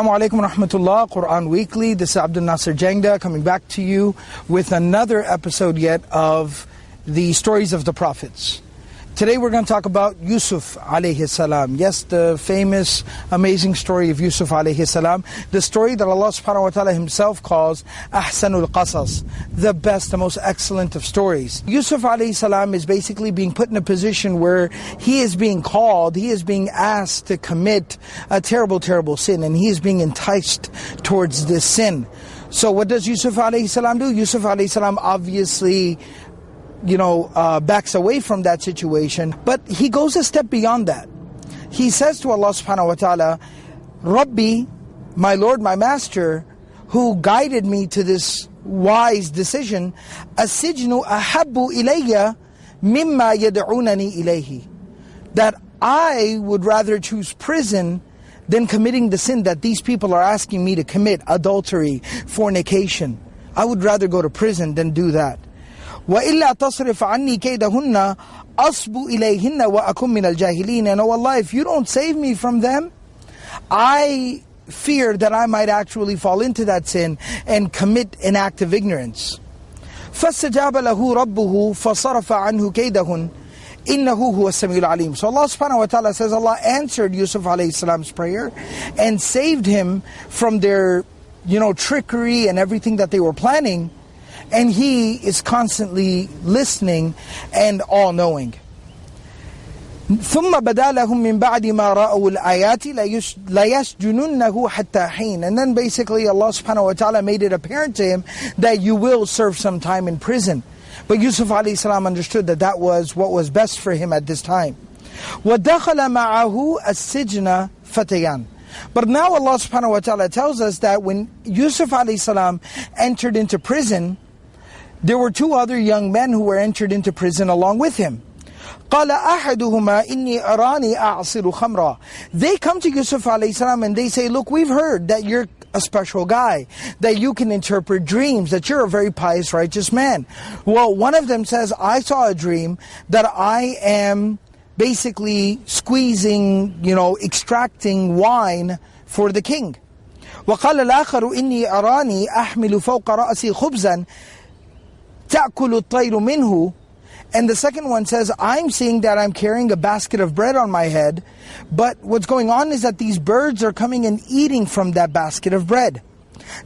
Assalamu alaikum wa rahmatullah, Quran Weekly. This is Abdul Nasser Jangda coming back to you with another episode yet of the stories of the prophets. Today we're going to talk about Yusuf alayhi salam. Yes, the famous, amazing story of Yusuf alayhi salam. The story that Allah subhanahu wa ta'ala himself calls ahsanul qasas, the best, the most excellent of stories. Yusuf alayhi salam is basically being put in a position where he is being called, he is being asked to commit a terrible, terrible sin, and he is being enticed towards this sin. So what does Yusuf alayhi salam do? Yusuf alayhi salam obviously backs away from that situation, but he goes a step beyond that. He says to Allah subhanahu wa ta'ala, Rabbi, my Lord, my Master, who guided me to this wise decision, as-sijnu ahabbu ilayya mimma yad'unani ilayhi, that I would rather choose prison than committing the sin that these people are asking me to commit, adultery, fornication. I would rather go to prison than do that. وَإِلَّا تَصْرِفْ عَنِّي كَيْدَهُنَّ أَصْبُ إِلَيْهِنَّ وَأَكُمْ مِنَ الْجَاهِلِينَ. And oh Allah, if you don't save me from them, I fear that I might actually fall into that sin and commit an act of ignorance. فَاسْتَجَابَ لَهُ رَبُّهُ فَصَرَفَ عَنْهُ كَيْدَهُنَّ إِنَّهُ هُوَ السَّمِيعُ الْعَلِيمُ. So Allah subhanahu wa ta'ala says Allah answered Yusuf alayhi salam's prayer and saved him from their trickery and everything that they were planning. And He is constantly listening and all-knowing. ثُمَّ بَدَا لَهُم مِّن بَعْدِ مَا رَأَوُا الْآيَاتِ لَيَسْجُنُنَّهُ حَتَّى حِينٍ. And then basically Allah subhanahu wa ta'ala made it apparent to him that you will serve some time in prison. But Yusuf alayhi salam understood that that was what was best for him at this time. وَدَخَلَ مَعَهُ السِّجْنَ فَتَيَانِ. But now Allah subhanahu wa ta'ala tells us that when Yusuf alayhi salam entered into prison, there were two other young men who were entered into prison along with him. قَالَ أَحَدُهُمَا إِنِّي أَرَانِي أَعْصِرُ خَمْرًا. They come to Yusuf alayhi salam and they say, look, we've heard that you're a special guy, that you can interpret dreams, that you're a very pious, righteous man. Well, one of them says, I saw a dream that I am basically squeezing, extracting wine for the king. وَقَالَ الْآخَرُ إِنِّي أَرَانِي أَحْمِلُ فَوْقَ رَأْسِي خُبْزًا تَأْكُلُ الطَّيْرُ مِنْهُ. And the second one says, I'm seeing that I'm carrying a basket of bread on my head, but what's going on is that these birds are coming and eating from that basket of bread.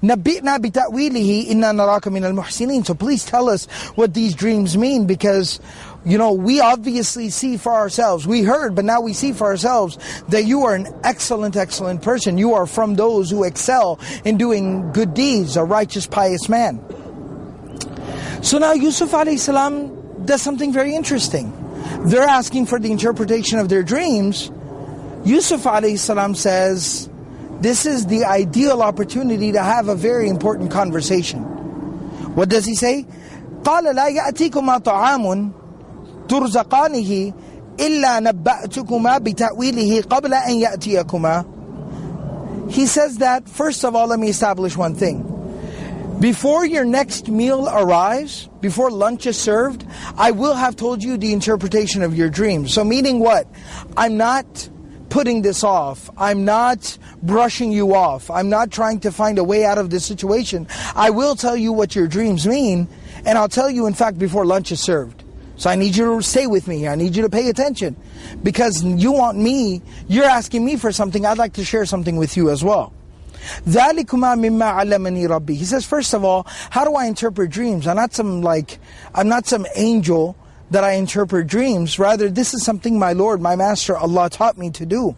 نَبِّئْنَا بِتَأْوِيلِهِ إِنَّا نَرَاكَ مِنَ الْمُحْسِنِينَ. So please tell us what these dreams mean, because we obviously see for ourselves, we heard, but now we see for ourselves that you are an excellent, excellent person. You are from those who excel in doing good deeds, a righteous, pious man. So now Yusuf alayhi salam does something very interesting. They're asking for the interpretation of their dreams. Yusuf alayhi salam says, this is the ideal opportunity to have a very important conversation. What does he say? قَالَ لَا يَأْتِيكُمَا طَعَامٌ تُرْزَقَانِهِ إِلَّا نَبَّأْتُكُمَا بِتَأْوِيلِهِ قَبْلَ أَنْ يَأْتِيَكُمَا. He says that, first of all, let me establish one thing. Before your next meal arrives, before lunch is served, I will have told you the interpretation of your dreams. So meaning what? I'm not putting this off. I'm not brushing you off. I'm not trying to find a way out of this situation. I will tell you what your dreams mean, and I'll tell you in fact before lunch is served. So I need you to stay with me here. I need you to pay attention. Because you're asking me for something, I'd like to share something with you as well. ذَلِكُمَا مِمَّا عَلَّمَنِي رَبِّي. He says, first of all, how do I interpret dreams? I'm not some angel that I interpret dreams. Rather, this is something my Lord, my Master, Allah taught me to do.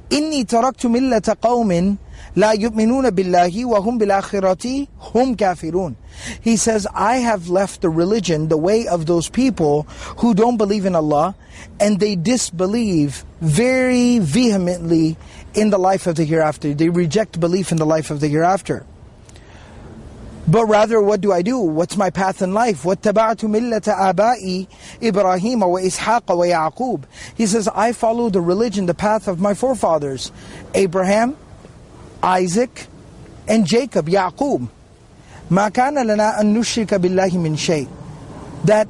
إِنِّي تَرَكْتُ مِلَّةَ قَوْمٍ لَا يُؤْمِنُونَ بِاللَّهِ وَهُمْ بِالْآخِرَةِ هُمْ كَافِرُونَ. He says, I have left the religion, the way of those people who don't believe in Allah, and they disbelieve very vehemently in the life of the hereafter. They reject belief in the life of the hereafter. But rather, what do I do? What's my path in life? وَاتَّبَعْتُ مِلَّةَ آبَائِي إِبْرَاهِيمَ وَإِسْحَاقَ وَيَعْقُوبَ. He says, I follow the religion, the path of my forefathers, Abraham, Isaac, and Jacob, Yaqub. مَا كَانَ لَنَا أَن نُشْرِكَ بِاللَّهِ مِنْ شَيْءٍ. That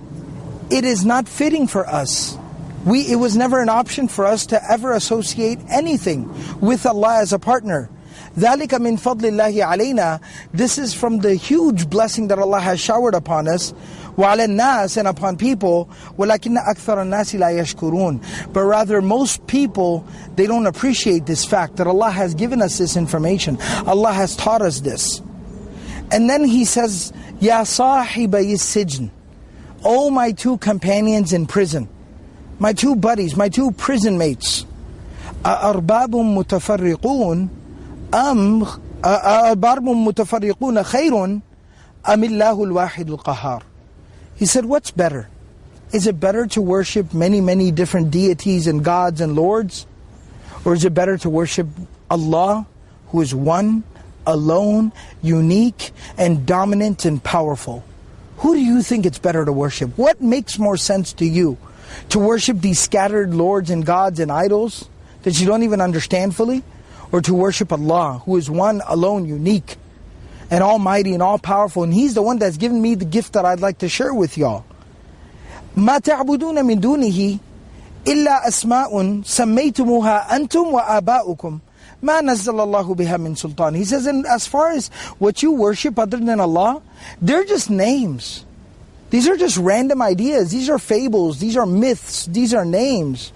it is not fitting for us. It was never an option for us to ever associate anything with Allah as a partner. ذَلِكَ مِنْ فَضْلِ اللَّهِ عَلَيْنَا. This is from the huge blessing that Allah has showered upon us. وَعَلَى النَّاسِ, and upon people. وَلَكِنَّ أَكْثَرَ النَّاسِ لَا يَشْكُرُونَ. But rather most people, they don't appreciate this fact that Allah has given us this information. Allah has taught us this. And then He says, يَا صَاحِبَيِ السِّجْنِ. Oh my two companions in prison, my two buddies, my two prison mates. أَأَرْبَابٌ مُتَفَرِّقُونَ خَيْرٌ أَمِ اللَّهُ الْوَاحِدُ الْقَهَّارُ. He said, what's better? Is it better to worship many different deities and gods and lords? Or is it better to worship Allah, who is one, alone, unique, and dominant and powerful? Who do you think it's better to worship? What makes more sense to you? To worship these scattered lords and gods and idols that you don't even understand fully? Or to worship Allah, who is one, alone, unique, and almighty and all-powerful, and He's the one that's given me the gift that I'd like to share with y'all. مَا تَعْبُدُونَ مِن دُونِهِ إِلَّا أَسْمَاءٌ سَمَّيْتُمُوهَا أَنْتُمْ وَآبَاؤُكُمْ مَا نَزَّلَ اللَّهُ بِهَا مِن سُلْطَانٍ. He says, and as far as what you worship other than Allah, they're just names. These are just random ideas. These are fables. These are myths. These are names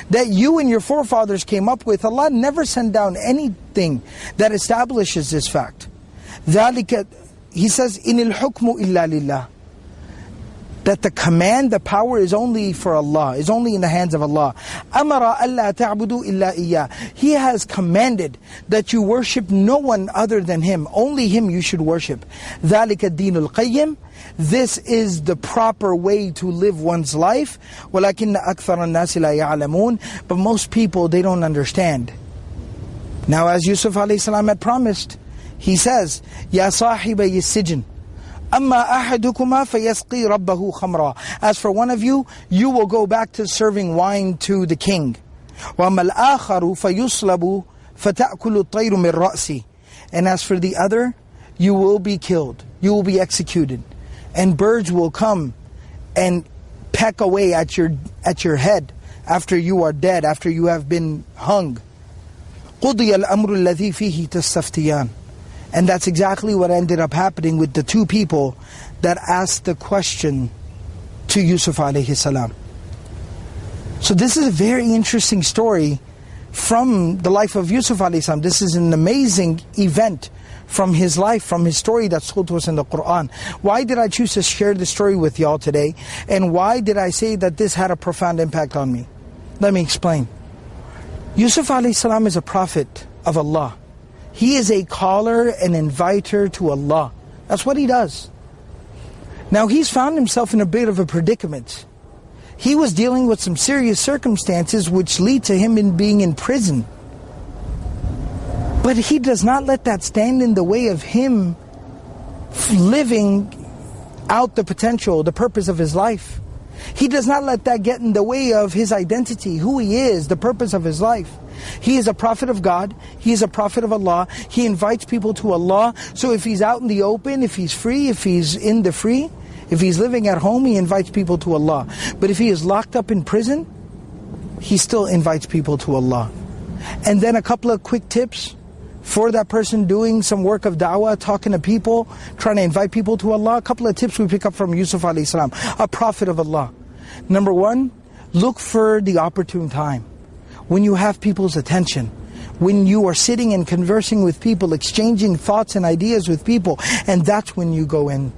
that you and your forefathers came up with. Allah never sent down anything that establishes this fact. ذَلِكَ, He says, إِنِ الْحُكْمُ إِلَّا لِلَّهِ. That the command, the power is only for Allah, is only in the hands of Allah. أَمَرَ أَلَّا تَعْبُدُوا إِلَّا إِيَّاهُ. He has commanded that you worship no one other than Him. Only Him you should worship. ذَلِكَ الدِّينُ الْقَيِّمُ. This is the proper way to live one's life. وَلَكِنَّ أَكْثَرَ النَّاسِ لَا يَعْلَمُونَ. But most people, they don't understand. Now as Yusuf a.s. had promised, he says, يَا صَاحِبَيِ السِّجْنِ أَمَّا أَحَدُكُمَا فَيَسْقِي رَبَّهُ خَمْرًا. As for one of you, you will go back to serving wine to the king. وَأَمَّا الْآخَرُ فَيُصْلَبُ فَتَأْكُلُ الطَّيْرُ مِنْ رَأْسِهِ. And as for the other, you will be killed, you will be executed, and birds will come and peck away at your head after you are dead, after you have been hung. قُضِيَ الْأَمْرُ الَّذِي فِيهِ تَسْتَفْتِيَانِ. And that's exactly what ended up happening with the two people that asked the question to Yusuf alayhi salam. So this is a very interesting story from the life of Yusuf alayhi salam. This is an amazing event from his life, from his story that's told to us in the Qur'an. Why did I choose to share this story with y'all today? And why did I say that this had a profound impact on me? Let me explain. Yusuf alayhi salam is a prophet of Allah. He is a caller and inviter to Allah. That's what he does. Now he's found himself in a bit of a predicament. He was dealing with some serious circumstances which lead to him in being in prison. But he does not let that stand in the way of him living out the potential, the purpose of his life. He does not let that get in the way of his identity, who he is, the purpose of his life. He is a prophet of God. He is a prophet of Allah. He invites people to Allah. So if he's out in the open, if he's free, if he's in the free, if he's living at home, he invites people to Allah. But if he is locked up in prison, he still invites people to Allah. And then a couple of quick tips for that person doing some work of da'wah, talking to people, trying to invite people to Allah. A couple of tips we pick up from Yusuf alayhi salam, a prophet of Allah. Number one, look for the opportune time. When you have people's attention, when you are sitting and conversing with people, exchanging thoughts and ideas with people, and that's when you go in.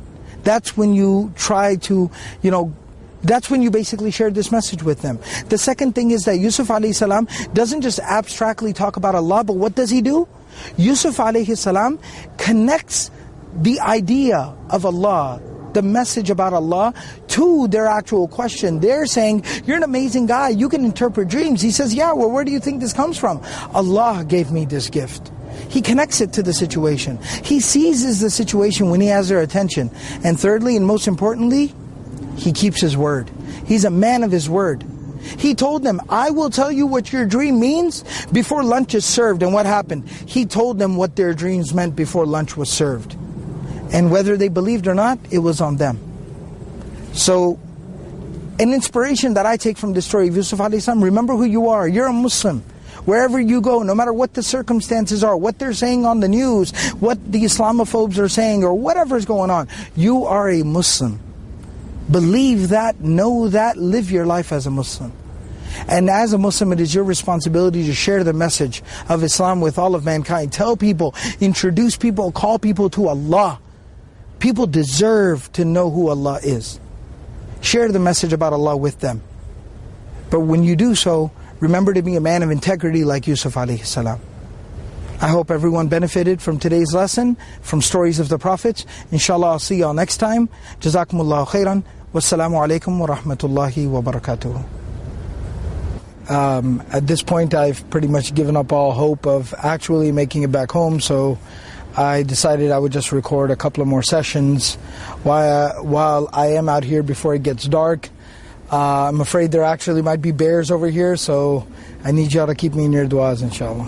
That's when you try to, that's when you basically share this message with them. The second thing is that Yusuf alayhi salam doesn't just abstractly talk about Allah, but what does he do? Yusuf alayhi salam connects the idea of Allah, the message about Allah, to their actual question. They're saying, you're an amazing guy, you can interpret dreams. He says, yeah, well, where do you think this comes from? Allah gave me this gift. He connects it to the situation. He seizes the situation when he has their attention. And thirdly, and most importantly, he keeps his word. He's a man of his word. He told them, I will tell you what your dream means before lunch is served. And what happened? He told them what their dreams meant before lunch was served. And whether they believed or not, it was on them. So, an inspiration that I take from the story of Yusuf alayhi salam, remember who you are. You're a Muslim. Wherever you go, no matter what the circumstances are, what they're saying on the news, what the Islamophobes are saying, or whatever's going on, you are a Muslim. Believe that, know that, live your life as a Muslim. And as a Muslim, it is your responsibility to share the message of Islam with all of mankind. Tell people, introduce people, call people to Allah. People deserve to know who Allah is. Share the message about Allah with them. But when you do so, remember to be a man of integrity like Yusuf alayhi salam. I hope everyone benefited from today's lesson, from stories of the prophets. Inshallah, I'll see y'all next time. Jazakumullahu khairan. Wassalamu alaikum wa rahmatullahi wa barakatuh. At this point, I've pretty much given up all hope of actually making it back home, so I decided I would just record a couple of more sessions while I am out here before it gets dark. I'm afraid there actually might be bears over here, so I need y'all to keep me in your du'as, inshallah.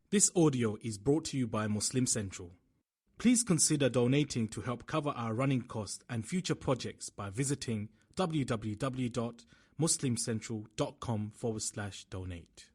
This audio is brought to you by Muslim Central. Please consider donating to help cover our running costs and future projects by visiting www.muslimcentral.com/donate.